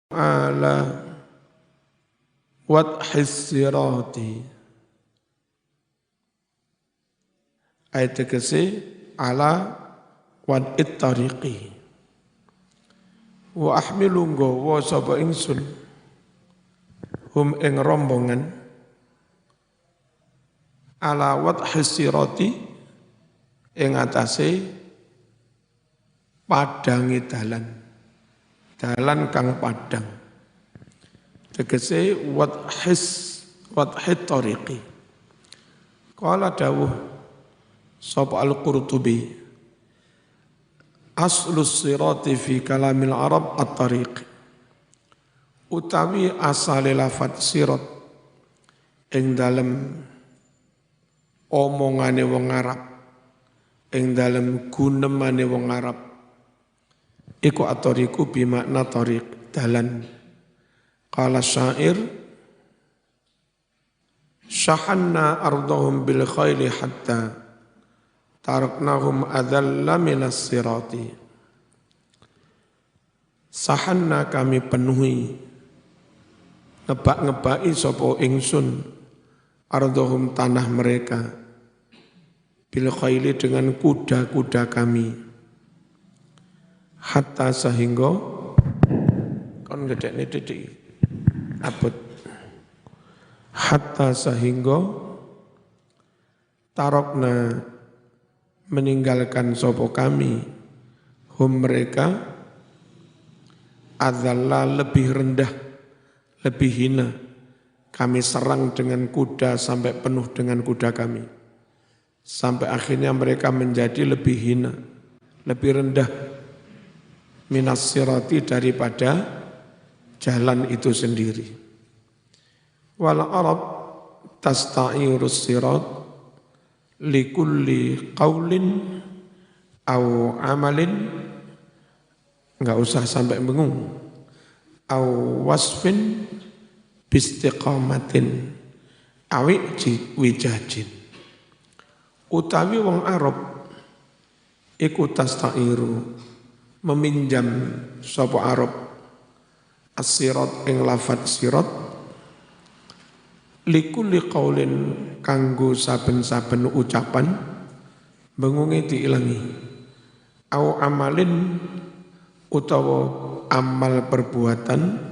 ala wadhis sirati ayat tegese ala wad'it tariqi wa ahmilu nggawa sapa ingsun hum ing rombongan ala wadhis sirati ing atase padange dalan kang padang tegese wadhit tariqi qala dawuh sapa al-Qurtubi aslus sirati fi kalamil Arab at-tariq utawi asale lafat sirat ing dalem omongane wong Arab ing dalem gunemane wong Arab iku at-tariqu bimakna tariq dalan qala syair syahanna ardhum bil khayli hatta taraknahum adalla minas sirati sahanna kami penuhi ngebak-ngebaki sapa ingsun ardhum tanah mereka bil khayli dengan kuda-kuda kami hatta sehingga kon gedekne titik abot hatta sehingga tarokna meninggalkan sapa kami hum mereka adzalla lebih rendah lebih hina kami serang dengan kuda sampai penuh dengan kuda kami sampai akhirnya mereka menjadi lebih hina lebih rendah minas sirati daripada jalan itu sendiri. Wal Arab tasta'irus sirat likulli qaulin au amalin enggak usah sampai bengung au wasfin bistiqamatin awi wijajin utawi wong Arab iku tasta'iru meminjam sapa Arab as-sirat ing lafat sirat likulli qaulin kanggo saben-saben ucapan bengunge diilangi au amalin utawa amal perbuatan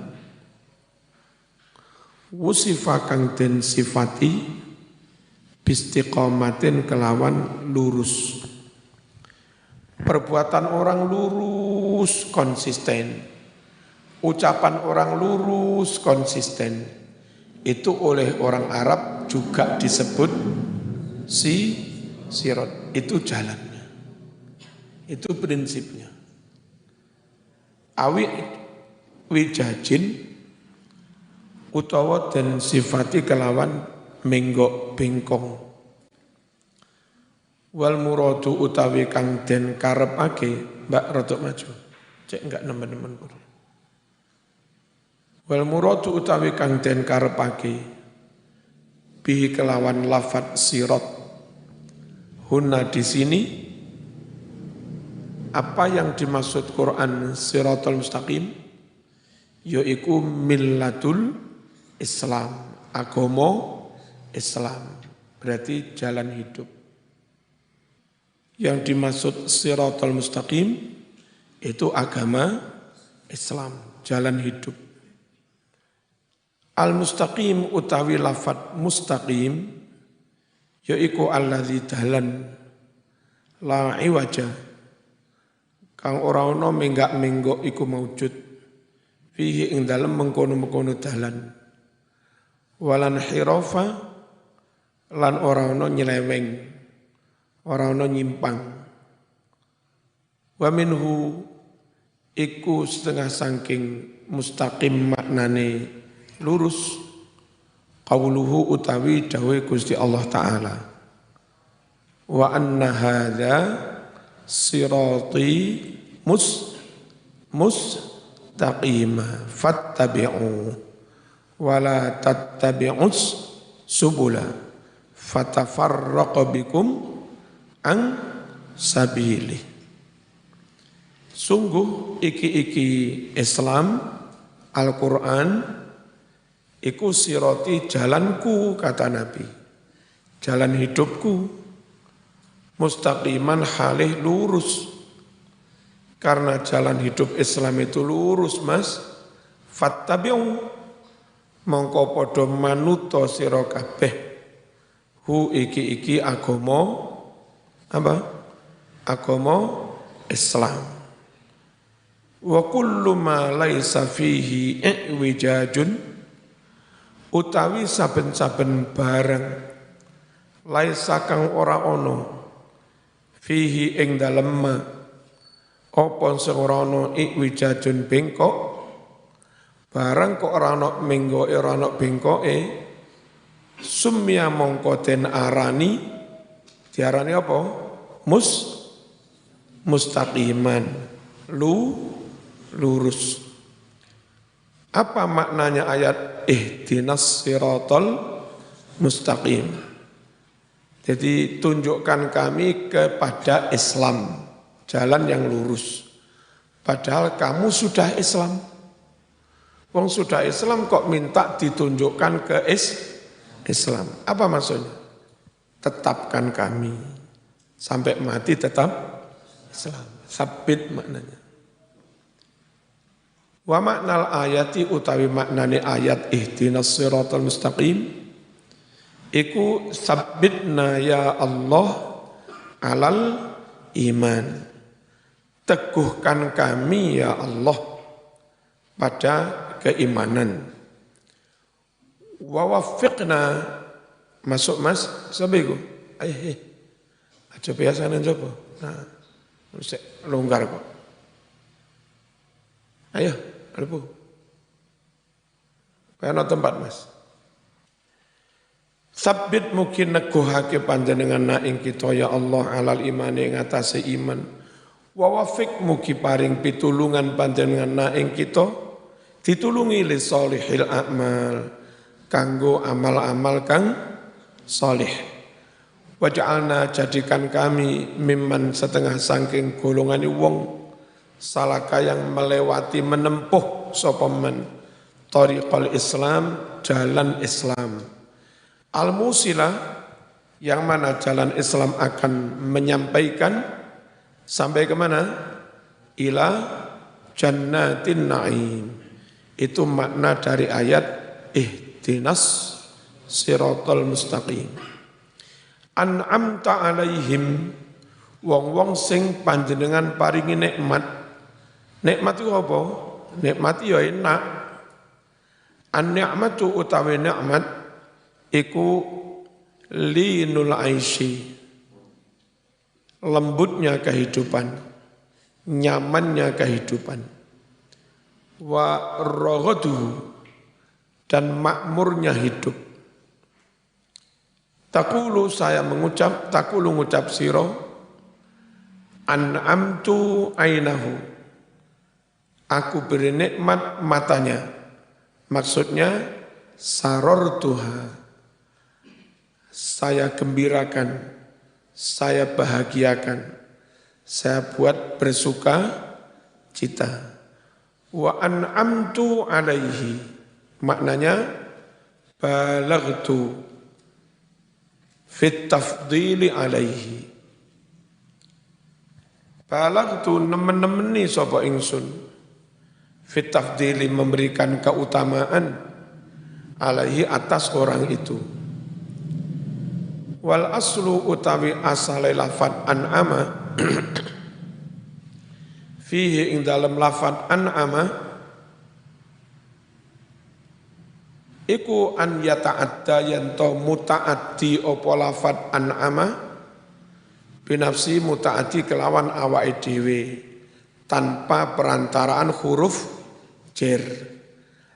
wusifa kang den sifati bistiqamatin kelawan lurus perbuatan orang lurus konsisten, ucapan orang lurus konsisten, itu oleh orang Arab juga disebut sirat, itu jalannya, itu prinsipnya. Awi wijajin utawa dan sifati kelawan menggok bengkong. Wal muradu utawi kang den karepake mbak rodok maju cek enggak nemen-nemen pur wal muradu utawi kang den karepake bihi kelawan lafat sirat hunna di sini apa yang dimaksud Quran siratal mustaqim yaiku millatul Islam agama Islam berarti jalan hidup. Yang dimaksud siratal mustaqim itu agama Islam, jalan hidup. Al-mustaqim utawi lafat mustaqim yaiku alladzi dalan la iwaja kang ora ana menggak-menggok iku maujud fihi ing dalem mengkono-mengkono dalan walan hirafa lan ora ana nyeleweng orang no nyimpang. Wa minhu iku setengah sangking mustaqim maknane lurus qauluhu utawi dawuh Gusti Allah Ta'ala. Wa anna hadza sirati mustaqima fattabi'u wa la tattabi'us subula fatafarraqa bikum ang sabili. Sungguh iki Islam Al-Quran iku siroti jalanku, kata Nabi. Jalan hidupku. Mustaqiman halih lurus. Karena jalan hidup Islam itu lurus, Mas. Fattabi'u mongko padha manuta sira kabeh. Hu iki agama apa? Agama Islam. Wa kullu ma laisa fihi i'wijajun utawi saben-saben barang laisa kang ora ana fihi ing dalem apa sing ora ana i'wijajun bengkok barang kok ora ana mengko ora ana bengkoke sumya mongko den arani diarani apa mustaqiman lurus. Apa maknanya ayat ihdinas siratal mustaqim? Jadi tunjukkan kami kepada Islam, jalan yang lurus. Padahal kamu sudah Islam. Wong sudah Islam kok minta ditunjukkan ke Islam. Apa maksudnya? Tetapkan kami sampai mati tetap Islam. Sabit maknanya. Wa maknal ayati utawi maknane ayat ihdinas siratal mustaqim iku sabbitna ya Allah alal iman. Teguhkan kami ya Allah pada keimanan. Wa waffiqna masuk Mas sabiku. Aja biasane coba. Nah, longgar kok. Ayo, lebu. Kaya tempat Mas. Sabit mungkin neguhake panjenengan na ing kita ya Allah alal imane ing atase iman. Wa wafiq mugi paring pitulungan panjenengan na ing kita ditulungi li sholihil a'mal kanggo amal-amal kang salih. Waj'alna jadikan kami mimman setengah saking golongane wong salaka yang melewati menempuh sapa men thariqal Islam, jalan Islam. Al-musilah yang mana jalan Islam akan menyampaikan sampai ke mana? Ila jannatin na'im. Itu makna dari ayat ihdinas siratal mustaqim. An'amta alaihim wong-wong sing panjenengan paringi nikmat. Nikmat itu apa? Nikmat ya enak. An-ni'matu utawi nikmat iku linul aisy. Lembutnya kehidupan, nyamannya kehidupan. Wa raghadu dan makmurnya hidup. Takulu saya mengucap, takulu ngucap siro, an'amtu ainahu. Aku beri nikmat matanya. Maksudnya sarortuha. Saya gembirakan, saya bahagiakan, saya buat bersuka cita. Wa an'amtu alaihi. Maknanya balagtu fit tafdili alaihi. Balagtu nemen-nemeni sapa ingsun. Fit tafdili memberikan keutamaan alaihi atas orang itu. Wal aslu utawi asale lafad an'ama fihi ing dalam lafad an'ama iku an yata'adda yanto muta'addi opo lafad an'ama binafsi muta'addi kelawan awake dhewe tanpa perantaraan huruf jer.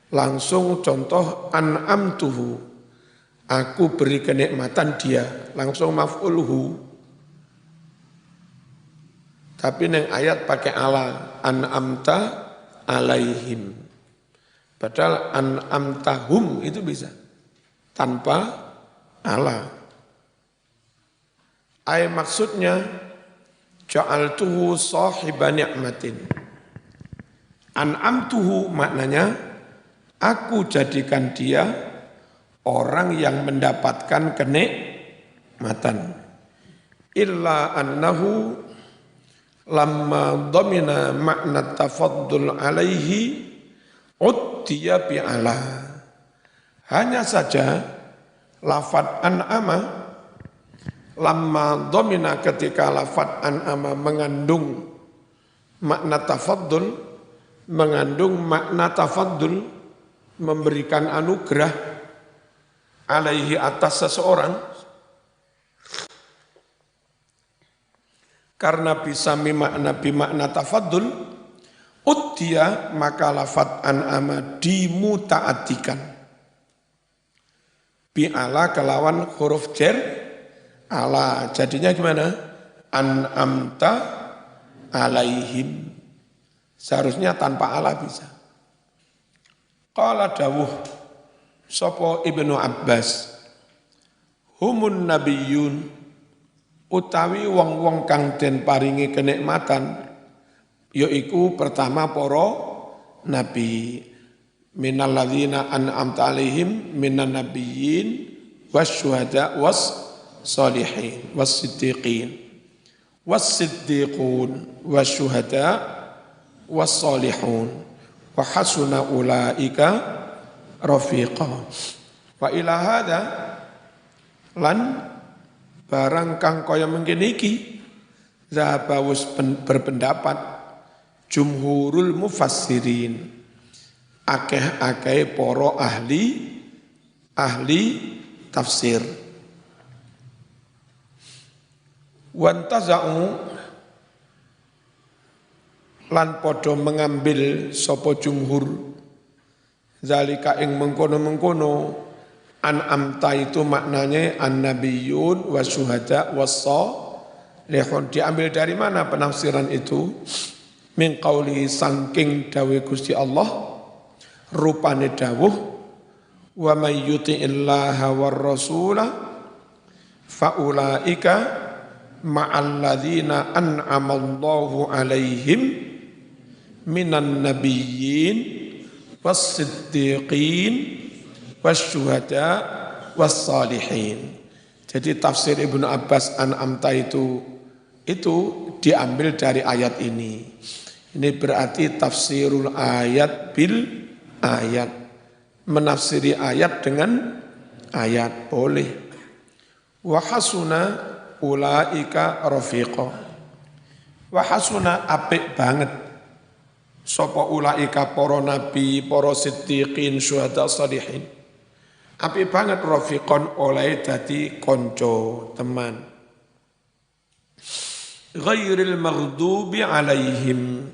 Langsung contoh an'amtuhu, aku beri kenikmatan dia, langsung maf'ulhu. Tapi neng ayat pakai ala, an'amta alaihim. Padahal an'amtahum itu bisa tanpa ala. Maksudnya ja'altuhu sahiba ni'matin. An'amtuhu maknanya Aku jadikan dia orang yang mendapatkan kenikmatan. Illa annahu lamma dhamina makna tafaddul alaihi uddiya bi'ala. Hanya saja lafad an'ama lamma dhamina ketika lafad an'ama mengandung makna tafaddul, mengandung makna tafaddul, memberikan anugerah alaihi atas seseorang, karena bisa bimakna tafaddul, uddiya maka lafad an'ama dimuta'atikan. Bi'ala kelawan huruf jar ala, jadinya gimana? An'amta alaihim. Seharusnya tanpa ala bisa. Qala dawuh sapa Ibnu Abbas, humun nabiyyun utawi wong-wong kang den paringi kenikmatan yaiku pertama para nabi, minal ladzina an'amta alaihim minan nabiyyin wasyuhada was-sholihin was-siddiqin was-siddiqun wasyuhada was-sholihun wa hasuna ulaika rafiqa. Wa ila hadza lan barang kang kaya mengkene iki zahabawus berpendapat jumhurul mufassirin, akeh-akeh para ahli tafsir. Wantaza'u lan padha mengambil sapa jumhur zalika ing mengkono-mengkono an'amta itu maknanya an-nabiyyun wa syuhada was-sholihun. Diambil dari mana penafsiran itu? Min qauli sangking dawe Gusti Allah, rupane dawuh wa may yuti'illaha war rasula faulaika ma'al ladzina an'amallahu alaihim minan nabiyyin was-siddiqin wasyuhada was-salihin. Jadi tafsir Ibnu Abbas an'amta itu diambil dari ayat ini. Ini berarti tafsirul ayat bil ayat. Menafsiri ayat dengan ayat boleh. Wa hasuna ulaika rafiqa. Wa hasuna apik banget sapa ulaika para nabi, para siddiqin, syuhada, salihin. Apik banget rafiqon oleh dadi konco, teman. Ghairil maghdubi alaihim.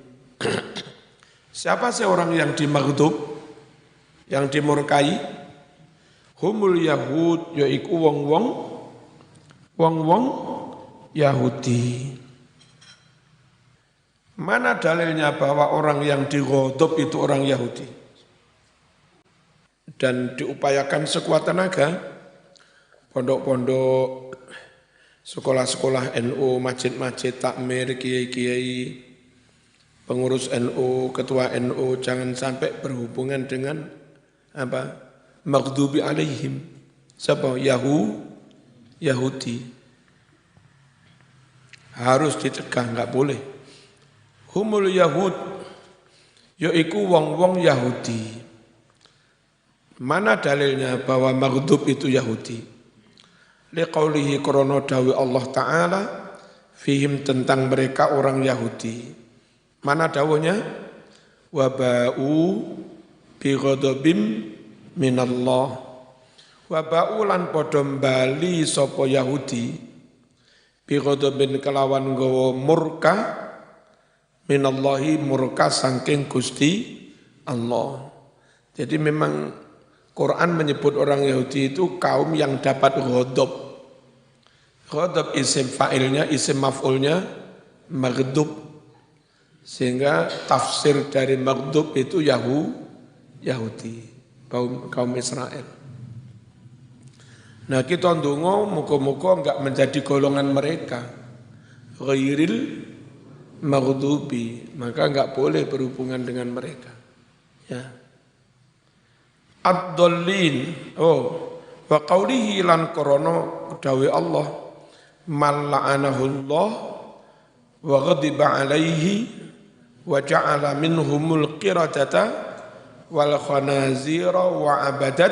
Siapa sih orang yang dimaghdub, yang dimurkai? Humul Yahud, yaiku wong-wong Yahudi. Mana dalilnya bahwa orang yang dighadab itu orang Yahudi? Dan diupayakan sekuat tenaga, pondok-pondok, sekolah-sekolah NU, masjid-masjid, takmir, kiai-kiai, pengurus NU, ketua NU, jangan sampai berhubungan dengan maghdubi alaihim. Siapa? Yahudi. Harus dicegah, enggak boleh. Humul Yahud, yaiku wong-wong Yahudi. Mana dalilnya bahwa maghdub itu Yahudi? Liqaulihi krono dawi Allah Ta'ala fihim tentang mereka orang Yahudi. Mana dawuhnya? Waba'u bi ghadabim minallah. Waba'u lan padha bali sapa Yahudi bi ghadabin kelawan nggawa murka minallahi, murka saking Gusti Allah. Jadi memang Quran menyebut orang Yahudi itu kaum yang dapat ghadab. Ghadab isim fa'ilnya, isim maf'ulnya maghdub. Sehingga tafsir dari maghdub itu Yahudi, kaum Israel. Nah kita ndonga muga-muga enggak menjadi golongan mereka. Ghairil maghdubi, maka enggak boleh berhubungan dengan mereka. Ya. ad-dallin. Wa qawlihi lan korono dawe Allah man la'anahullah wa ghadiba alaihi wa ja'ala minhumul qiradata wal khanazira wa abadat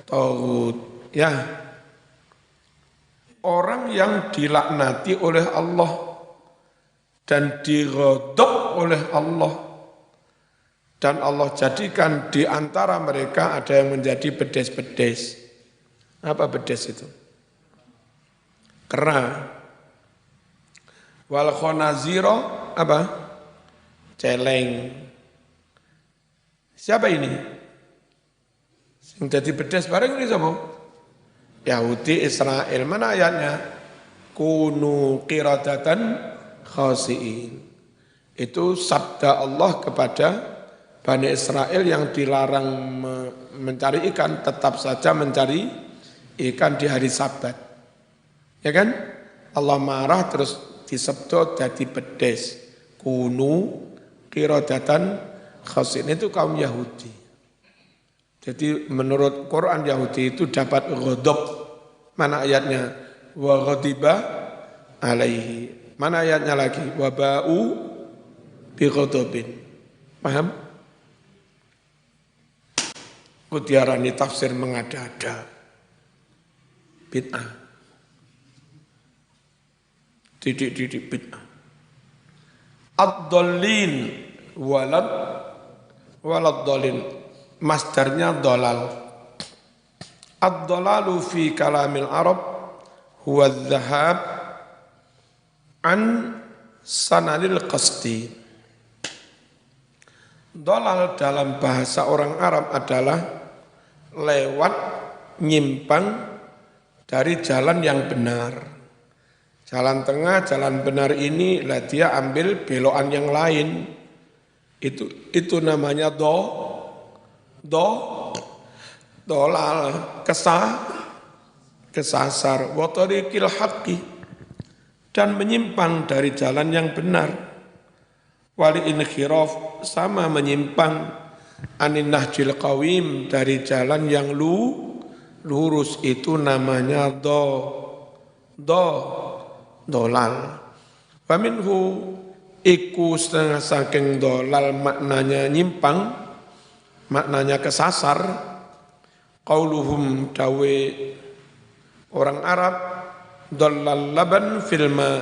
taghut. Ya, orang yang dilaknati oleh Allah dan dighadab oleh Allah dan Allah jadikan di antara mereka ada yang menjadi bedes-bedes. Apa bedes itu? Kera. Wal khonaziro apa? Celeng. Siapa ini? Yang jadi bedes bareng ini siapa? Yahudi Israel. Mana ayatnya? Kunu qiradatan khasi'in. Itu sabda Allah kepada Bani Israel yang dilarang mencari ikan, tetap saja mencari ikan di hari Sabat. Ya kan? Allah marah terus disebut jadi bedes. Kunu qiradatan khasi'in, itu kaum Yahudi. Jadi menurut Quran Yahudi itu dapat ghadab. Mana ayatnya? Wa ghadiba alaihi. Mana ayatnya lagi? Wa ba'u bi ghadabin. Paham? Kutiarani tafsir mengada-ada. Bid'ah. Didik bid'ah. Ad-dallin walad dallin. Masdarnya dolal. Ad-dalalu fi kalamil Arab huwa dhahab an sanadil qasdi. Dolal dalam bahasa orang Arab adalah lewat nyimpang dari jalan yang benar. Jalan tengah, jalan benar ini lah dia ambil belokan yang lain. Itu namanya dolal, kesasar, wa tariqil haqqi, dan menyimpang dari jalan yang benar. Wali inkhiraf, sama menyimpang anin nahjil qawim, dari jalan yang lurus, itu namanya dolal. Wa minhu iku setengah saking dolal maknanya nyimpang, maknanya kesasar. Qauluhum dawe orang Arab, dollal laban filma,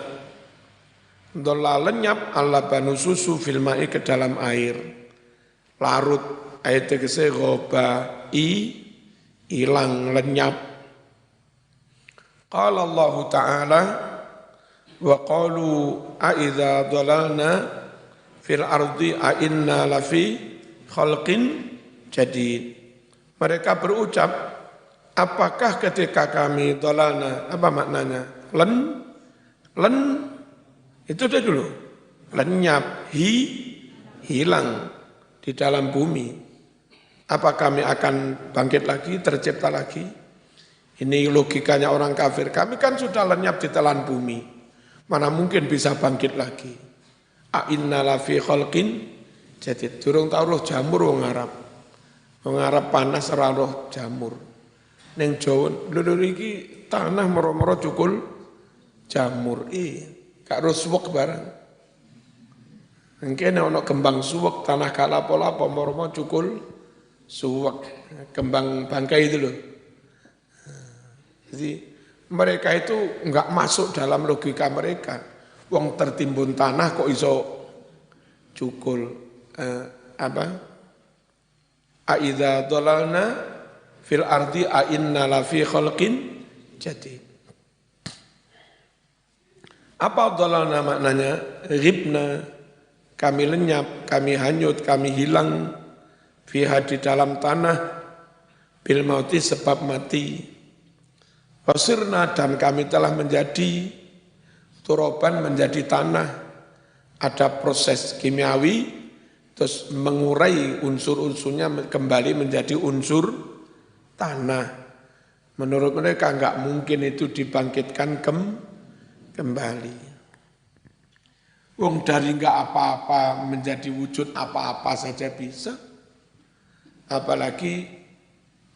dollal lenyap al-labanu susu filmai ke dalam air, larut, ayat tegese ghoba hilang, lenyap. Qala Allah Ta'ala wa qalu a idza dalalna fil ardi a inna lafi khalqin jadid. Mereka berucap, apakah ketika kami dalalna, apa maknanya? Len itu dia dulu. Lenyap, hilang di dalam bumi. Apa kami akan bangkit lagi, tercipta lagi? Ini logikanya orang kafir. Kami kan sudah lenyap di telan bumi. Mana mungkin bisa bangkit lagi? A inna lafi khalqin jadid. Durung tau roh jamur wong Arab. Wong Arab panas ora roh jamur. Ning Jawa lho iki tanah moro-moro cukul jamur. Gak roh suwek barang. Mungkin ana kembang suwek tanah kalapo-lapo moro-moro cukul suwek. Kembang bangkai itu loh. Jadi mereka itu enggak masuk dalam logika mereka. Wong tertimbun tanah kok iso cukul A idza dalalna fil ardi a inna la fi khalqin jadid. Apa dalalna maknanya? Ghibna, kami lenyap, kami hanyut, kami hilang fiha di dalam tanah bil mauti sebab mati. Wasirna, dan kami telah menjadi turoban, menjadi tanah. Ada proses kimiawi, terus mengurai unsur-unsurnya kembali menjadi unsur tanah. Menurut mereka enggak mungkin itu dibangkitkan kembali. Wong dari enggak apa-apa menjadi wujud apa-apa saja bisa. Apalagi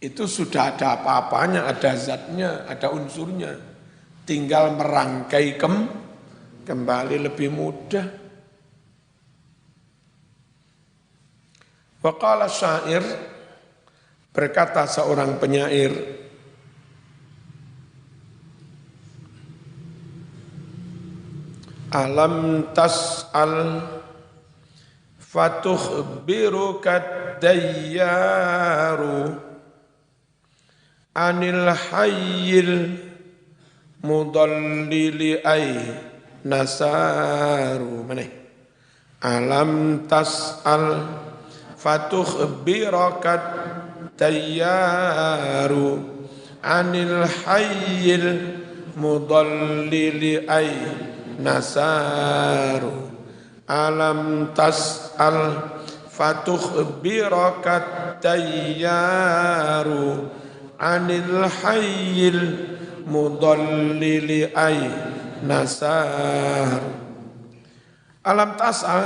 itu sudah ada apa-apanya, ada zatnya, ada unsurnya. Tinggal merangkai kembali lebih mudah. Waqala syair, berkata seorang penyair, alam tas'al fatukhbiruka dayyaru anil hayyil mudallili ay nasaru. Mana? Alam tas'al fatukhbiruka dayyaru anil hayyil mudallili ay nasaru. Alam tas'al fatukhbiraka dayyaru anil hayyil mudallili ay nasaru. Alam tas'al,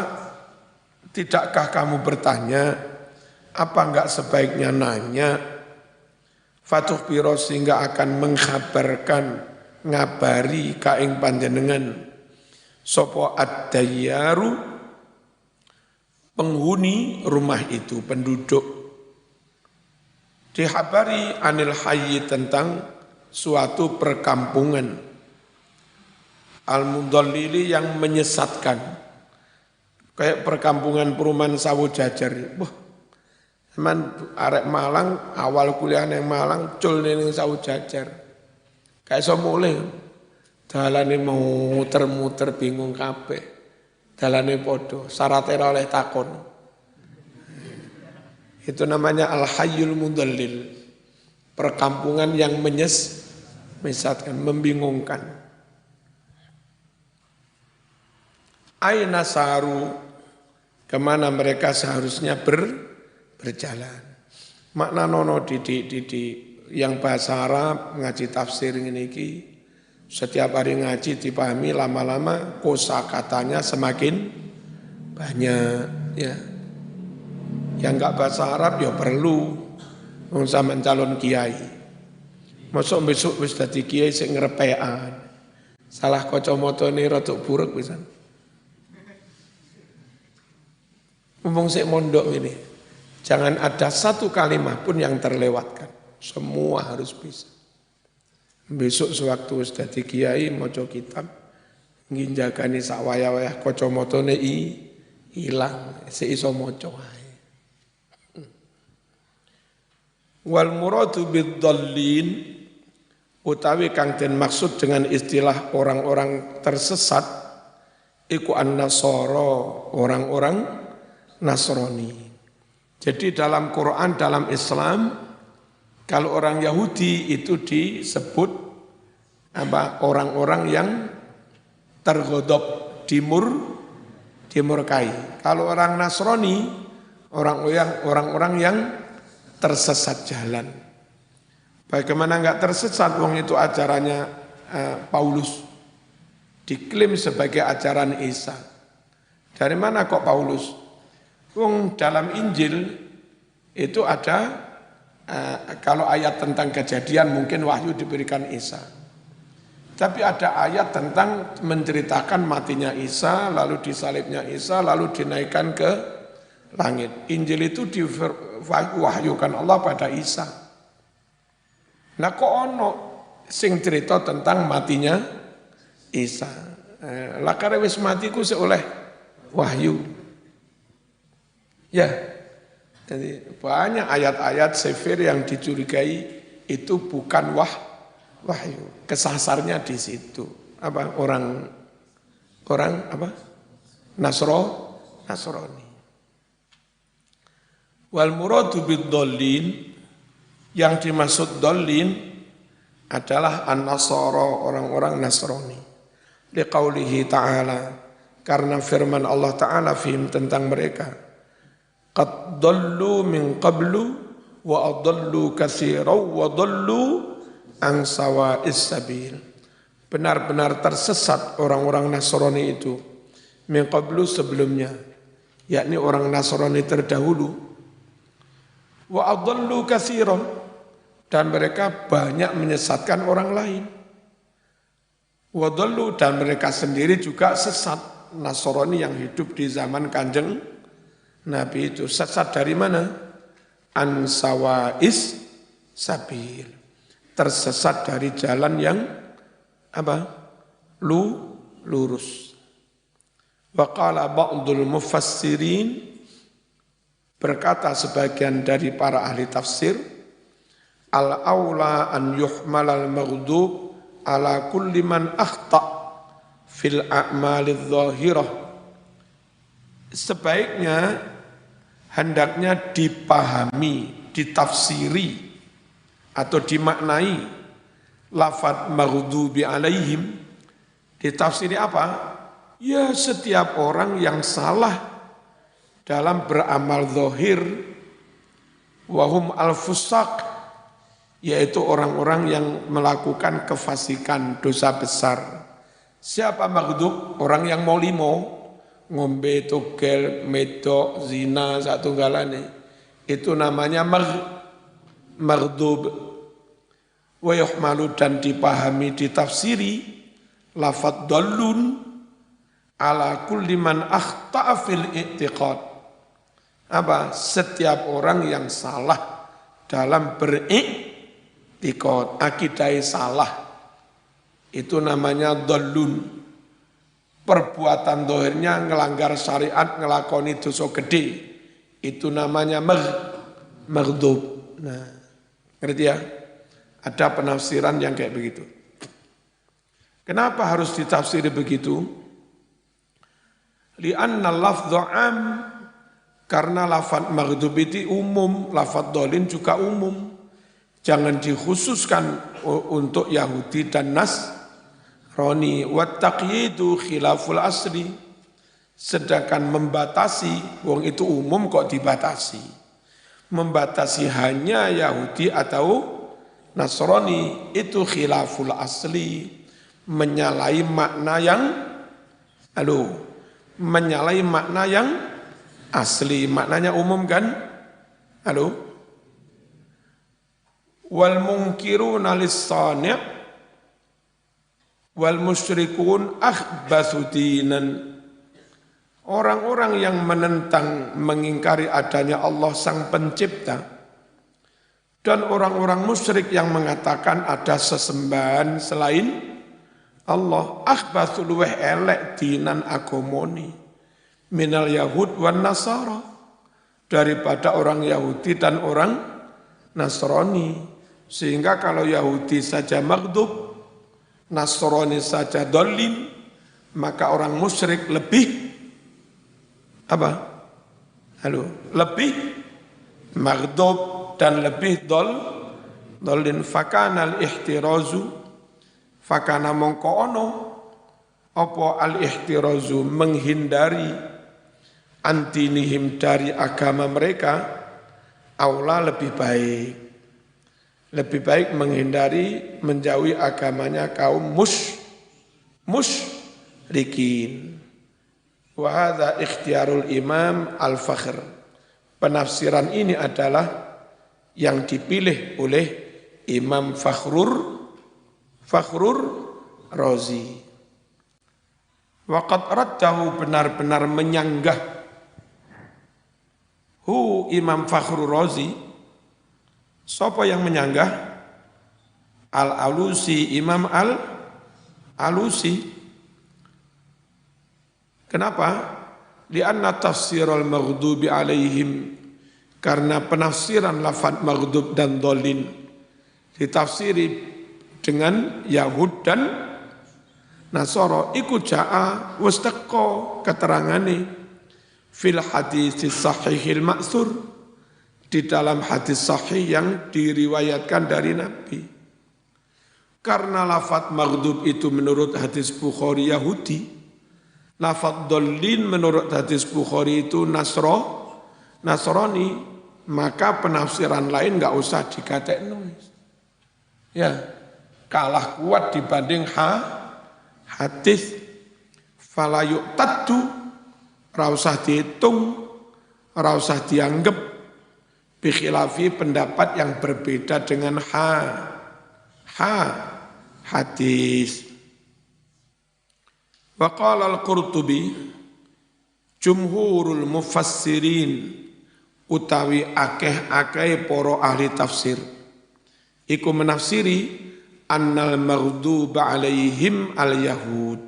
tidakkah kamu bertanya, apa enggak sebaiknya nanya, fatukhbiro sehingga akan mengkhabarkan, ngabari kaing panjenengan, sopo ad-dayyaru, penghuni rumah itu, penduduk. Dihabari anil hayyi, tentang suatu perkampungan. Al-mudallili, yang menyesatkan. Kayak perkampungan perumahan Sawo Jajar. Wah, teman arek Malang, awal kuliah yang Malang, cul ning Sawo Jajar. Kayak somole. Dalane mau muter-muter bingung kabeh. Dalane podo, syaratnya ora oleh takon. Itu namanya al-hayyul mudallil. Perkampungan yang menyesatkan, membingungkan. Aina saru, kemana mereka seharusnya berjalan. Makna nono didik yang bahasa Arab ngaji tafsir ini. Setiap hari ngaji dipahami, lama-lama kosakatanya semakin banyak, ya. Yang enggak bahasa Arab ya perlu sama calon kiai. Masuk besok wis dadi kiai sing ngrepekan. Salah kacamata ini rotok buruk pisan. Mumpung sik mondok ini. Jangan ada satu kalimat pun yang terlewatkan. Semua harus bisa. Besok sewaktu wis dadi kiai maca kitab nginjakani sak wayah-wayah kacamatane ilang sik iso maca wae. Wal muradu bidzallin, utawi kang den maksud dengan istilah orang-orang tersesat iku an-nasara, orang-orang Nasrani. Jadi dalam Quran, dalam Islam, kalau orang Yahudi itu disebut orang-orang yang tergodop, dimurkai. Kalau orang Nasrani, orang-orang yang tersesat jalan. Bagaimana enggak tersesat? Wong itu ajarannya Paulus, diklaim sebagai ajaran Isa. Dari mana kok Paulus? Wong dalam Injil itu ada. Kalau ayat tentang kejadian mungkin wahyu diberikan Isa. Tapi ada ayat tentang menceritakan matinya Isa, lalu disalibnya Isa, lalu dinaikkan ke langit. Injil itu diwahyukan Allah pada Isa. Nah kok ono sing cerita tentang matinya Isa. Lah kare wis mati ku oleh wahyu. Ya. Jadi banyak ayat-ayat sefir yang dicurigai itu bukan wahyu. Kesasarnya di situ. Orang Nasrani. Wal muradu bidzallin, yang dimaksud dzallin adalah an-nasara, orang-orang Nasrani. Liqaulihi ta'ala, karena firman Allah Ta'ala fihim, tentang mereka. Qad dallu min qablu wa adallu katsiran wa dallu an sawa'is sabil. Benar-benar tersesat orang-orang Nasrani itu min qablu, sebelumnya, yakni orang Nasrani terdahulu. Wa adallu katsiran, dan mereka banyak menyesatkan orang lain. Wadallu, dan mereka sendiri juga sesat. Nasrani yang hidup di zaman Kanjeng Nabi itu sesat dari mana? An sawa'is sabil. Tersesat dari jalan yang apa? Lurus. Wa qala ba'dul mufassirin, berkata sebagian dari para ahli tafsir, al-aula an yuhmalal maghdub ala kulli man akhta' fil a'malidz zahirah. Sebaiknya hendaknya dipahami, ditafsiri atau dimaknai lafadz maghdubi alaihim. Ditafsiri apa? Ya, setiap orang yang salah dalam beramal zahir, wahum al-fusaq, yaitu orang-orang yang melakukan kefasikan, dosa besar. Siapa maghdub? Orang yang mau limo, ngombe, togel, medok, zina, satu galane. Itu namanya maghdub. Wa yuhmalu, dan dipahami, ditafsiri lafadz dallun ala kulli man akhta'a fil i'tiqad. Apa? Setiap orang yang salah dalam beriktikad, akidai salah. Itu namanya dallun. Perbuatan dohirnya ngelanggar syariat, ngelakoni dosa gede. Itu namanya maghdub. Nah, ngerti ya? Ada penafsiran yang kayak begitu. Kenapa harus ditafsiri begitu? Li'anna lafdhu am, karena lafadz maghdub itu umum, lafadz dhalin juga umum. Jangan dikhususkan untuk Yahudi dan Nasrani. Wa taqyidu khilaful asli. Sedangkan membatasi, wong itu umum kok dibatasi. Membatasi hanya Yahudi atau Nasrani, itu khilaful asli. Menyalahi makna yang menyalahi makna yang asli. Maknanya umum kan? Wal munkiruna lis-sani' wal musyrikun akhbatsu dinan. Orang-orang yang menentang, mengingkari adanya Allah Sang Pencipta, dan orang-orang musyrik yang mengatakan ada sesembahan selain Allah, akhbatsu luweh elek dinan agamane minal yahud wan nasara, daripada orang Yahudi dan orang Nasrani. Sehingga kalau Yahudi saja maghdub, Nasrani saja dhalin, maka orang musyrik lebih lebih maghdub dan lebih dhalin. Fakana al-ihtirazu, fakana mongko ono apa al-ihtirazu, menghindari antinihim, dari agama mereka, aula lebih baik. Lebih baik menghindari, menjauhi agamanya kaum musyrikin. Wa hadza ikhtiyarul Imam Al-Fakhr. Penafsiran ini adalah yang dipilih oleh Imam Fakhrur Razi. Waqad raddahu, benar-benar menyanggah Imam Fakhrur Razi. Siapa yang menyanggah? Al-Alusi, Imam Al-Alusi. Kenapa? Lianna tafsirul maghdubi alaihim, karena penafsiran lafadz maghdub dan dhalin ditafsiri dengan Yahud dan Nasara, iku ja'a wastaqqa keterangane fil hadis sahihil ma'tsur, di dalam hadis sahih yang diriwayatkan dari Nabi. Karena lafadz maghdub itu menurut hadis Bukhari Yahudi, lafadz dhalin menurut hadis Bukhari itu Nasrani, maka penafsiran lain enggak usah dikatekno. Ya, kalah kuat dibanding hadis. Fala yu'taddu, ora usah dihitung, ora usah dianggap Bikhilafi pendapat yang berbeda dengan hadis. Wa qala al-Qurtubi jumhurul mufassirin utawi akeh-akeh para ahli tafsir iku menafsiri annal maghduba alaihim al-yahud.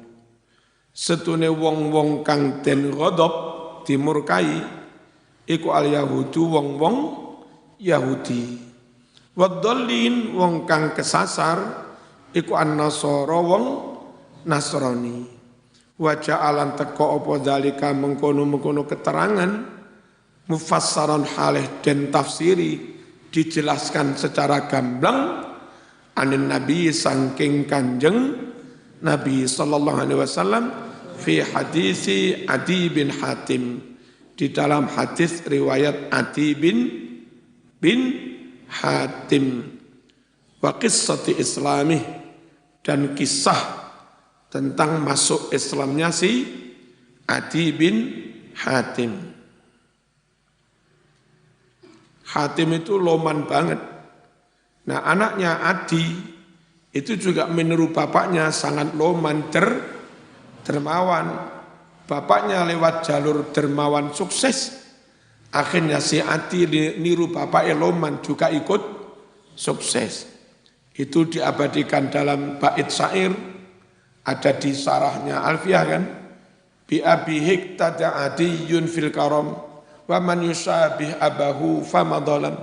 Setune wong-wong kang den ghadab dimurkai iku al-yahudu wong-wong Yahudi. Wadallin wong kang kesasar iku an-nasara wong Nasrani. Wa ja'alan teko apa dalika mengkono-mengkono keterangan mufassaran halih dan tafsiri dijelaskan secara gamblang anin nabi sangking kanjeng Nabi sallallahu alaihi wasallam fi hadisi Adi bin Hatim, di dalam hadis riwayat Adi bin Hatim, wa qissati islamih, dan kisah tentang masuk Islamnya si Adi bin Hatim. Hatim itu loman banget. Nah, anaknya Adi itu juga meniru bapaknya sangat loman, dermawan. Bapaknya lewat jalur dermawan sukses. Akhirnya si Adi niru bapaknya loman juga ikut sukses. Itu diabadikan dalam bait syair, ada di sarahnya Alfiyah kan. Bi abihik tada adiyun fil karam wa man yusabih abahu famadhalam.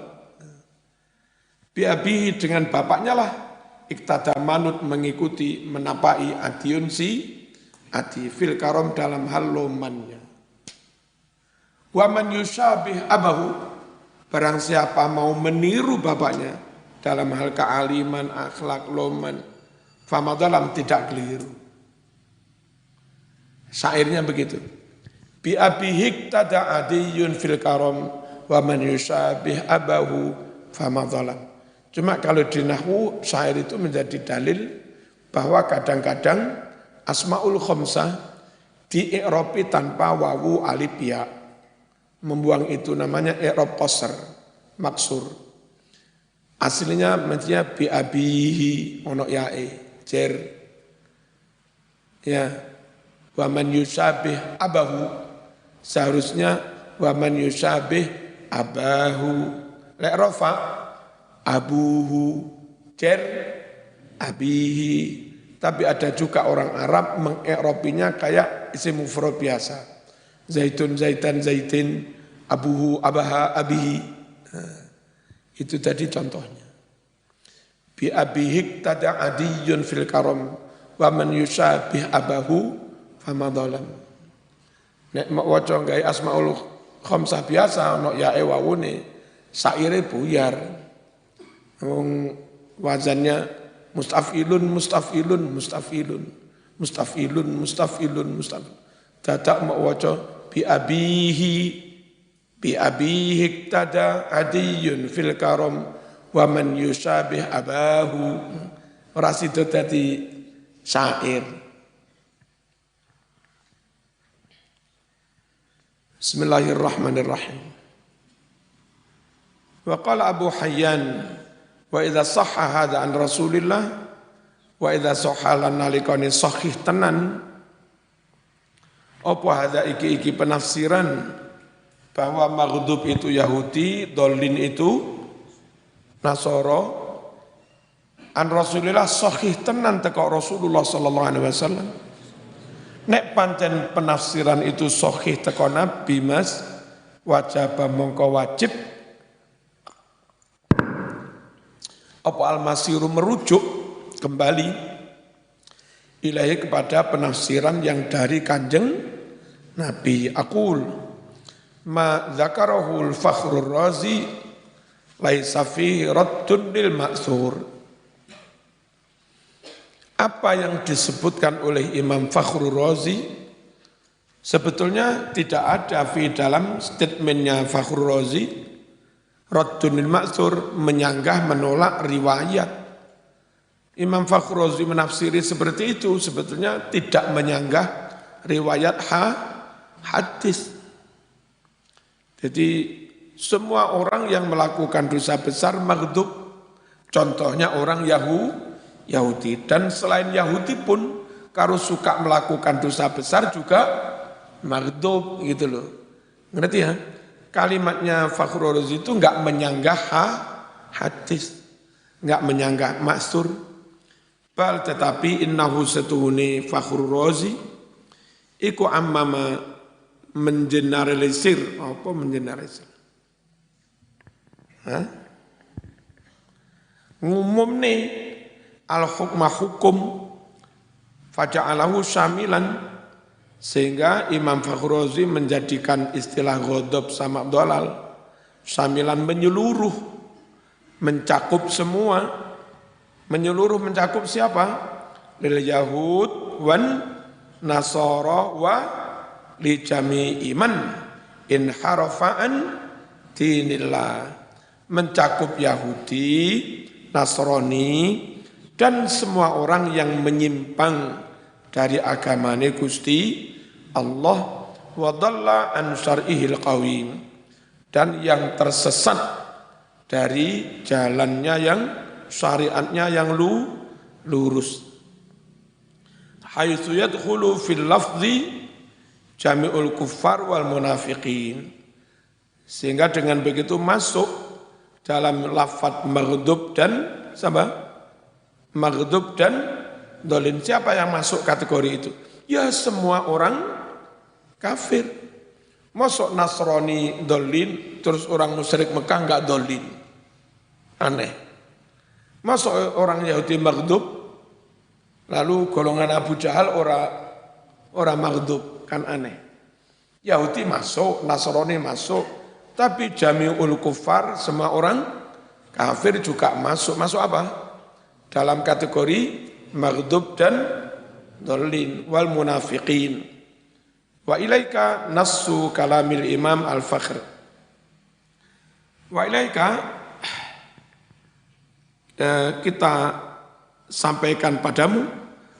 Bi abihi, dengan bapaknya lah iktada manut mengikuti menapai adiyun si Adi fil karam dalam hal lomannya. Wa man yusabih abahu, barang siapa mau meniru bapaknya dalam hal kealiman, akhlak, loman, famadhalam, tidak keliru. Syairnya begitu. Bi abihik tada adiyun fil karam wa man yusabih abahu famadhalam. Cuma kalau di nahwu syair itu menjadi dalil bahwa kadang-kadang asmaul khamsah di-i'rabi tanpa wawu alif ya. Membuang itu namanya i'rab qasr, maksur. Aslinya mestinya bi abihi ono yae, jer. Ya. Wa man yusabih abahu, seharusnya wa man yusabih abahu. Lek rafa abuhu, jer abihi. Tapi ada juga orang Arab mengi'rabinya kayak isim mufrad biasa. Zaitun, zaitan, zaitin, abuhu, abaha, abihi. Nah, itu tadi contohnya. Bi abihik tada adiyun fil karam wa man yusabih abahu famadhalam. Nek mak waca gawe asmaul khamsah biasa ono yae wawune, saire buyar. Wong wazannya mustafilun, mustafilun, mustafilun, mustafilun, mustafilun, mustafilun. Dadak mak waca bi abihi tada adiyun fil karam wa man yusabih abahu. Ora sida dadi syair. Bismillahirrahmanirrahim. Wa qala Abu Hayyan wa idza sahha hadza an Rasulillah wa idza sahha lan nalikani sahih tenan apa hadza iki penafsiran bahwa maghdub itu Yahudi, dolin itu Nasara, an Rasulillah sahih tenan teko Rasulullah sallallahu alaihi wasallam. Nek pancen penafsiran itu sahih teko Nabi Mas, wajib mongko wajib apa al-masiru merujuk kembali ilahi kepada penafsiran yang dari kanjeng Nabi. Aqul ma dzakarahul Fakhrur Razi laisa fihi raddun lil ma'thur. Apa yang disebutkan oleh Imam Fakhrur Razi sebetulnya tidak ada di dalam statementnya Fakhrur Razi raddun lil ma'thur, menyanggah menolak riwayat. Imam Fakhrur Razi menafsiri seperti itu, sebetulnya tidak menyanggah riwayat hadis. Jadi Semua orang yang melakukan dosa besar maghdub. Contohnya orang Yahudi. Dan selain Yahudi pun, kalau suka melakukan dosa besar juga maghdub gitu loh. Ngerti ya? Kalimatnya Fakhrul Razi itu enggak menyanggah hadis, enggak menyanggah maksur. Bal tetapi innahu setuhuni Fakhrul Razi iku ammama mengeneralisir. Apa mengeneralisir? Ngumum nih al-hukmah hukum faja'alahu syamilan, sehingga Imam Fakhrul Razi menjadikan istilah ghadab sama dolal syamilan, menyeluruh, mencakup semua. Menyeluruh mencakup siapa? Lil Yahud wan Nasara wa li jami'i man in harafa'an dinillah. Mencakup Yahudi, Nasrani, dan semua orang yang menyimpang dari agamanya Gusti Allah, wa dhalla an syar'ihil qawim, dan yang tersesat dari jalannya yang syariatnya yang lurus. Haitsu yadkhulu fil lafzi jami'ul kuffar wal munafiqin, sehingga dengan begitu masuk dalam lafaz maghdub dan maghdub dan dolin. Siapa yang masuk kategori itu? Ya semua orang kafir. Masuk Nasrani dolin, terus orang musyrik Mekah enggak dolin. Aneh. Masuk orang Yahudi maghdub, lalu golongan Abu Jahal orang maghdub, kan aneh. Yahudi masuk, Nasrani masuk, tapi jami'ul kufar, semua orang kafir juga masuk. Masuk apa? Dalam kategori maghdub dan dhalin wal munafiqin. Wa ilaika nassu kalamil Imam Al-Fakhr. Wa ilaika kita sampaikan padamu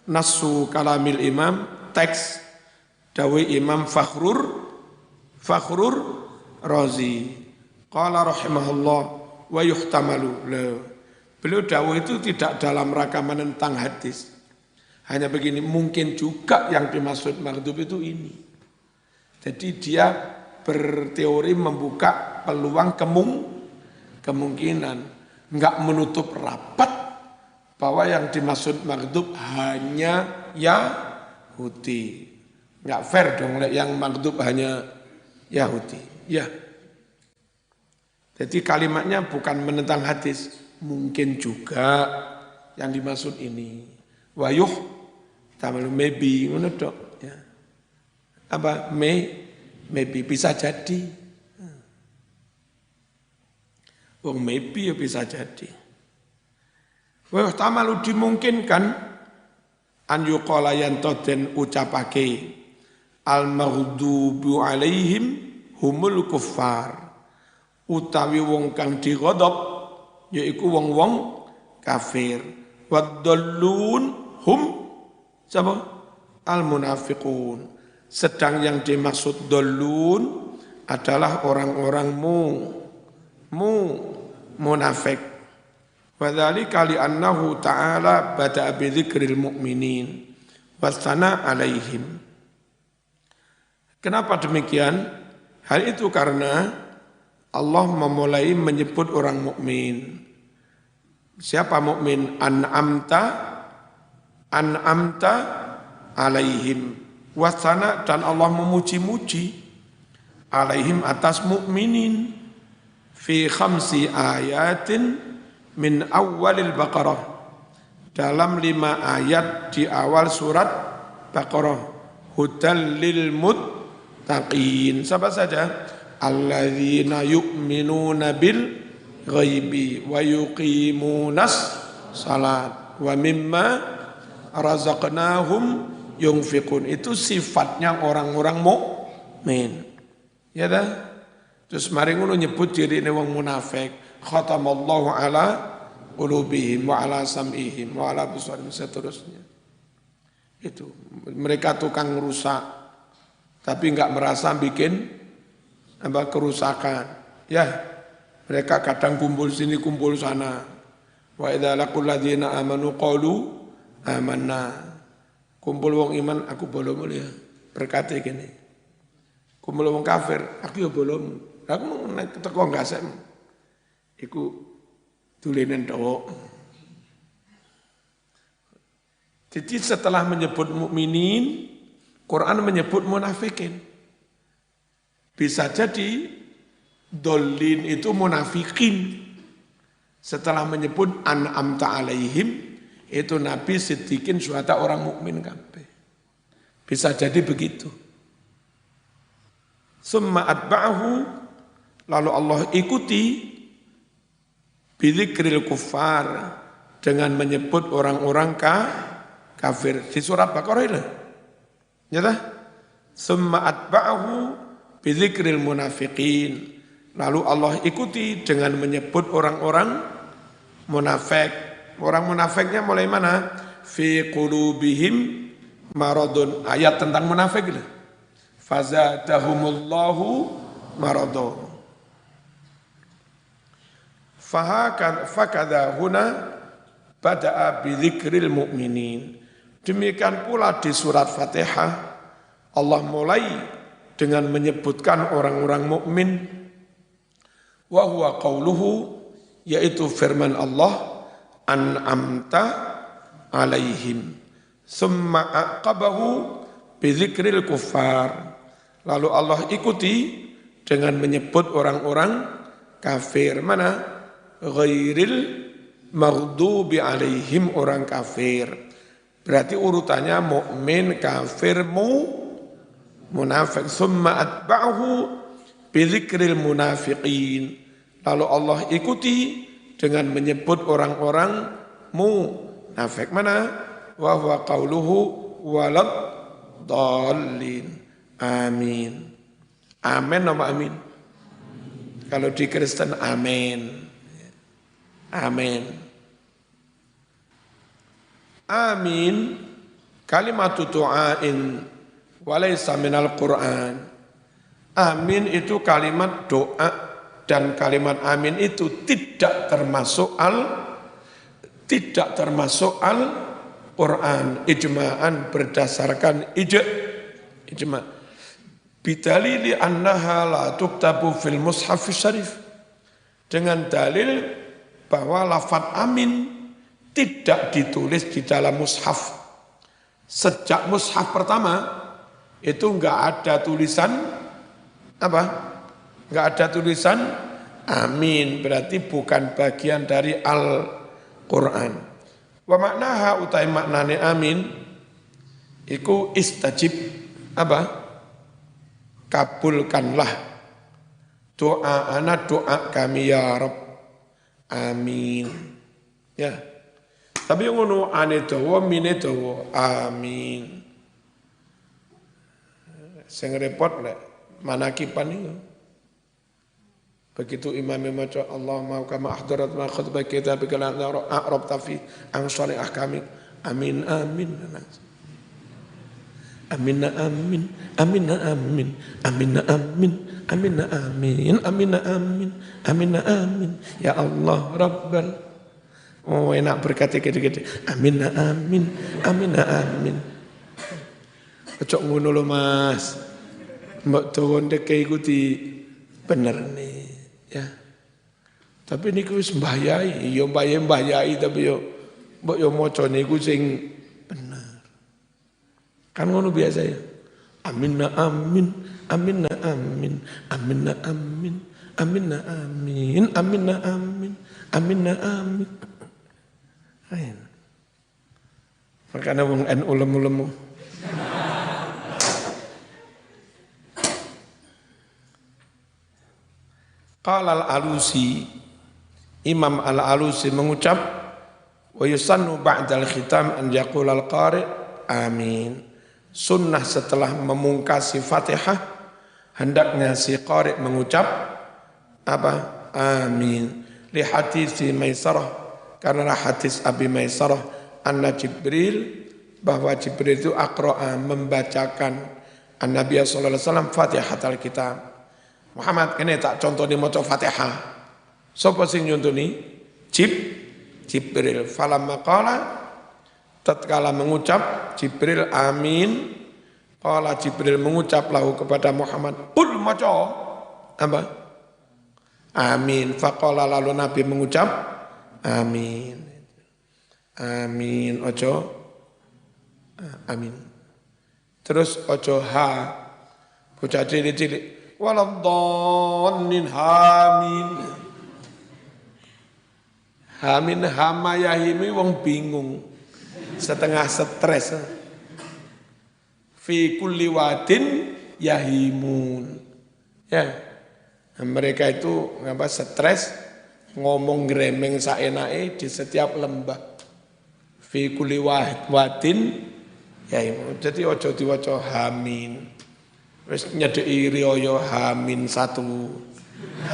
nassu kalamil Imam, teks dawai Imam Fakhrul Razi. Qala rahimahullah wa yuhtamalu. Beliau dawuh itu tidak dalam rangka menentang hadis. Hanya begini, mungkin juga yang dimaksud maghdub itu ini. Jadi dia berteori membuka peluang kemungkinan, enggak menutup rapat bahwa yang dimaksud maghdub hanya Yahudi. Enggak fair dong yang maghdub hanya Yahudi. Ya. Jadi kalimatnya bukan menentang hadis, mungkin juga yang dimaksud ini. Wayuh tamalu maybe ngono tok ya. Apa maybe bisa jadi. Wong maybe ya bisa jadi. Wayuh tamalu dimungkinkan an yuqala yanto den ucapake al maghdubu alaihim humul kuffar, utawi wong kang dighadab yaiku wong-wong kafir. Waddallun hum sapa? Al munafiqun. Sedang yang dimaksud dallun adalah orang-orang munafik. Wadzalika li annahu ta'ala bada'a bi dzikril mu'minin wasana alaihim. Kenapa demikian? Hal itu karena Allah memulai menyebut orang mukmin. Siapa mukmin? An'amta alaihim. Wasana, dan Allah memuji-muji alaihim atas mukminin fi khamsi ayatin min awalil Baqarah, dalam 5 ayat di awal surat Baqarah. Hudal lil muttaqin. Siapa saja? Alladzina yu'minuna bil ghaibi wa yuqimunas salat wa mimma razaqnahum yunfiqun. Itu sifatnya orang-orang mukmin. Ya dah. Terus mari ngono nyebut dirine wong munafik. Khatamallahu ala qulubihim wa ala sam'ihim wa ala absarihim, seterusnya. Itu mereka tukang rusak tapi enggak merasa bikin kerusakan. Ya, mereka kadang kumpul sini, kumpul sana. Wa idza laqul ladzina amanu qalu amanna. Kumpul wong iman, aku bolomu ya. Berkate gini. Kumpul wong kafir, aku ya bolomu. Aku mau teko gasem. Iku tulenen tok. Jadi setelah menyebut mukminin, Quran menyebut munafikin. Bisa jadi dolin itu munafikin. Setelah menyebut an'amta alaihim, itu Nabi siddiqin syuhada orang mukmin kabeh. Bisa jadi begitu. Summa atba'ahu, lalu Allah ikuti bidzikril kuffar, dengan menyebut orang-orang kafir. Di surat Baqarah itu. Nyata? Summa atba'ahu bidzikril munafiqin. Lalu Allah ikuti dengan menyebut orang-orang munafik. Orang munafiknya mulai mana? Fi qulubihim maradun. Ayat tentang munafik itu. Fazadahumullahu maradun. Fakadha huna bada'a bidzikril mu'minin. Demikian pula di surat Fatihah Allah mulai dengan menyebutkan orang-orang mukmin. Wa huwa qauluhu, yaitu firman Allah, an'amta alaihim. Summa aqabahu bidzikril kuffar. Lalu Allah ikuti dengan menyebut orang-orang kafir. Mana? Ghairil maghdubi alaihim, orang kafir. Berarti urutannya mukmin, kafir, munafik. Summa atba'ahu bidzikril munafiqin. Lalu Allah ikuti dengan menyebut orang-orang munafik. Mana? Wa huwa qauluhu walad dallin. Amin. Amin nama amin. Kalau di Kristen amin. Amin. Amin kalimatu du'ain walaysa minal Qur'an. Amin itu kalimat doa, dan kalimat amin itu tidak termasuk Al-Quran. Ijma'an, berdasarkan ijma'. Bidalili annaha la tuktabu fil mushaf syarif. Dengan dalil bahwa lafaz amin tidak ditulis di dalam mushaf. Sejak mushaf pertama itu enggak ada tulisan apa? Enggak ada tulisan amin, berarti bukan bagian dari Al-Qur'an. Wa maknaha utai maknane amin iku istajib apa? Kabulkanlah doa anak, doa kami ya Rabb. Amin. Ya. Tapi ngono ane dawa mine dawa amin. Sing repot lek manakipan itu. Begitu imam maca Allahumma kama ahdarat ma khutbah kita bikalan a'rab tafi an shalih ahkami. Amin amin. Amin amin. Amin amin. Amin amin. Amin amin. Amin amin. Amin amin. Ya Allah Rabbal. Oh enak berkata gede-gede. Amin amin. Amin amin. Ojo ngono lho Mas. Mbok dawa ndek ikuti bener nih ya. Tapi niku wis mbahyai, ya mbahyai tapi yo mbok yo maca niku sing bener. Kan ngono biasa ya. Amin amin. Amin amin. Amin amin. Amin amin. Amin amin. Amin amin. Amin. Makanya wong NU lemu-lemu. Qala al-Alusi, Imam al-Alusi mengucap, wa yusannu ba'dal khitam an yaqula al-qari amin. Sunnah setelah memungkasi Fatihah, hendaknya si qari mengucap apa? Amin. Li hadits Maisarah, karena hadis Abi Maisarah anna Jibril, bahwa Jibril itu aqra'a, membacakan an-Nabi sallallahu alaihi wasallam Fatihatul Kitab. Muhammad kene tak contoni maca Fatihah. Sapa sing nyontoni? Jibril. Falamma qala tatkala mengucap Jibril amin, qala Jibril mengucap lahu kepada Muhammad, "Qul maca." Apa? Amin. Faqala lalu Nabi mengucap amin. Amin ojo amin. Terus ojo ha. Bocah cilik-cilik waladhdallin amin. Amin hama yahimi wong bingung. Setengah stres. Fi kulli wadin yahimun. Ya. Mereka itu stres ngomong gremeng saenake di setiap lembah. Fi kulli wadin yahimun. Jadi ojo diwaca hamin. Wis nyedeki riyo hamin 1,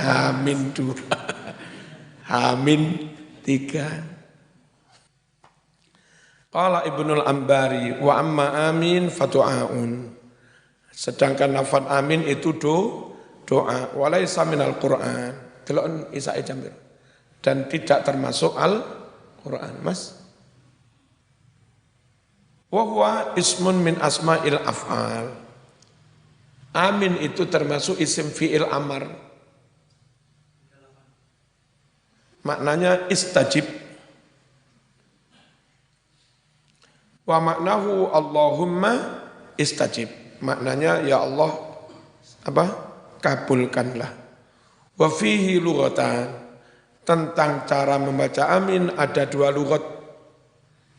hamin 2, hamin 3. Qala Ibnul Ambari wa amma amin fatu'aun. Sedangkan lafaz amin itu doa walaysa minal Qur'an. Delok Isa Jambir. Dan tidak termasuk Al-Qur'an, Mas. Wa huwa ismun min asma'il af'al. Amin itu termasuk isim fi'il amar. Maknanya istajib. Wa maknahu Allahumma istajib. Maknanya ya Allah kabulkanlah. Wa fihi lughatan. Tentang cara membaca amin ada 2 lughat.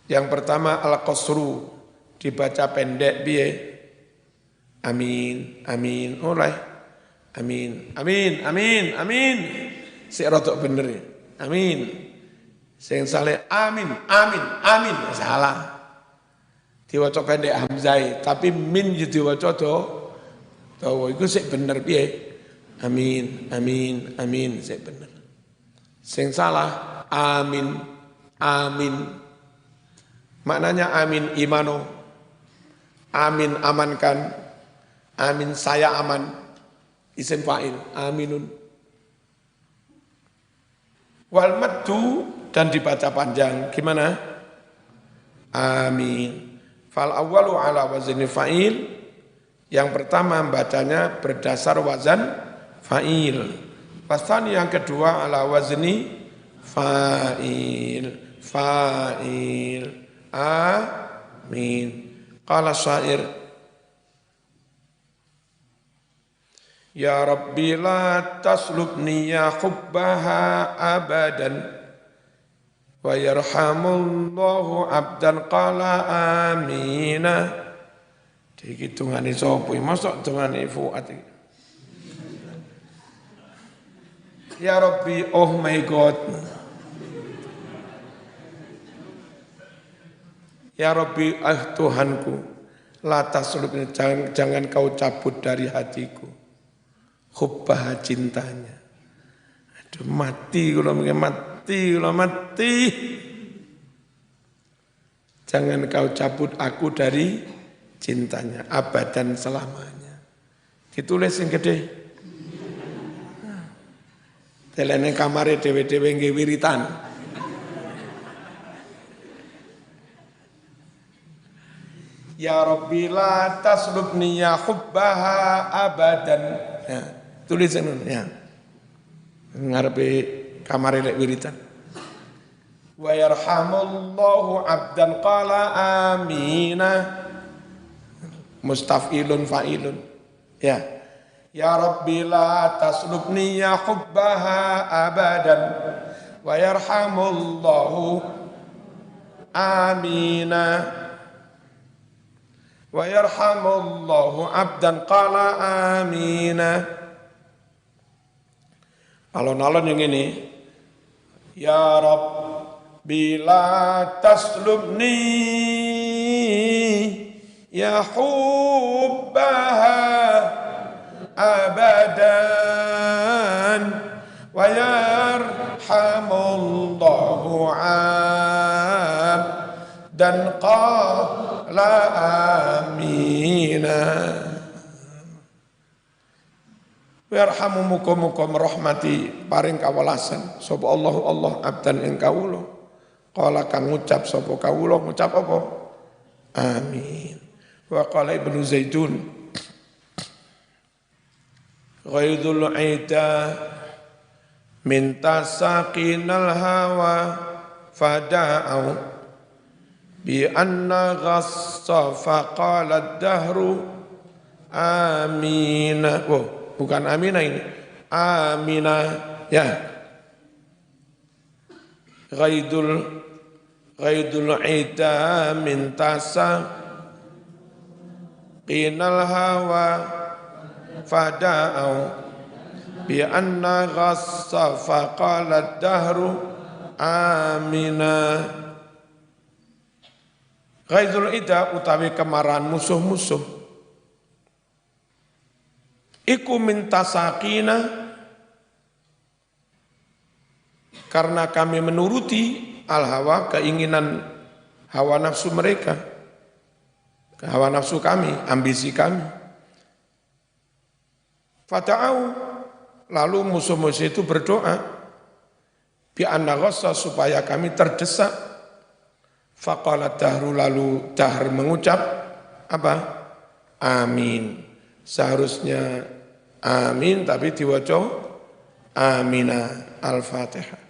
Yang pertama al-qasru, dibaca pendek piye? Amin, amin, oleh. Amin, amin, amin, amin. Sik rodok bener ya. Amin. Sing saleh amin, amin, amin. Salah. Diwaca pendek hamzah, tapi min yo diwaca dawa iku sik bener piye? Amin, amin, amin, sik bener. Sing salah amin, amin. Maknanya amin imano. Amin amankan. Amin saya aman. Isim fa'il aminun. Wal maddu dan dibaca panjang. Gimana? Amin. Fal awwalu ala wazni fa'il. Yang pertama bacanya berdasar wazan fa'il. Pasal yang kedua ala wazni fa'il. Fa'il. Amin. Qala syair. Ya Rabbi la taslubni ya hubbaha abadan. Wa yarhamullahu abdan qala amina. Iki dungane sapa? Mosok dungane Fuad iki. Ya Rabbi, oh my God. Ya Rabbi, Tuhanku, la taslubni, jangan kau cabut dari hatiku. Hubbah cintanya. Aduh mati kalau mati. Jangan kau cabut aku dari cintanya, abadan selamanya. Ditulis yang gede. Telene kamare dewe-dewe nggih wiritan. Ya Rabbi la taslubni ya hubbaha abadan. Ya, tulis ngono ya. Ngarepe kamare lek wiritan. Wa yarhamullahu abdan qala amina. Mustaf'ilun fa'ilun. Ya. Ya Rabbi la taslubni ya hubbaha abadan. Wa yarhamullahu amina. Wa yarhamullahu abdan qala amina. Alon-alon yang ini. Ya Rabbi la taslubni ya hubbaha abadan wa yarhamullahu abdan qala amina. Yarhamu muka-muka merahmati paring kawalasan sapa Allahu Allah abdan ing kawula. Qala kang ngucap sapa kawula ngucap apa? Amin. Wa qala Ibnu Zaidun ghaidul aida min tasaqinal hawa fada'u bi anna ghassa faqala ad-dahru amina. Oh, bukan amina ini, amina ya. Ghaidul ida min tasa qinal hawa fada'u bi anna ghassa faqala ad-dahru amina. Ghaidul ida utawi kemarahan musuh-musuh iku minta sakina karena kami menuruti al-hawa keinginan hawa nafsu mereka, hawa nafsu kami, ambisi kami. Fata'au lalu musuh-musuh itu berdoa bi anna ghassa supaya kami terdesak. Faqala dahru lalu dahr mengucap apa? Amin. Seharusnya amin tapi diwaca amina. Al-Fatihah.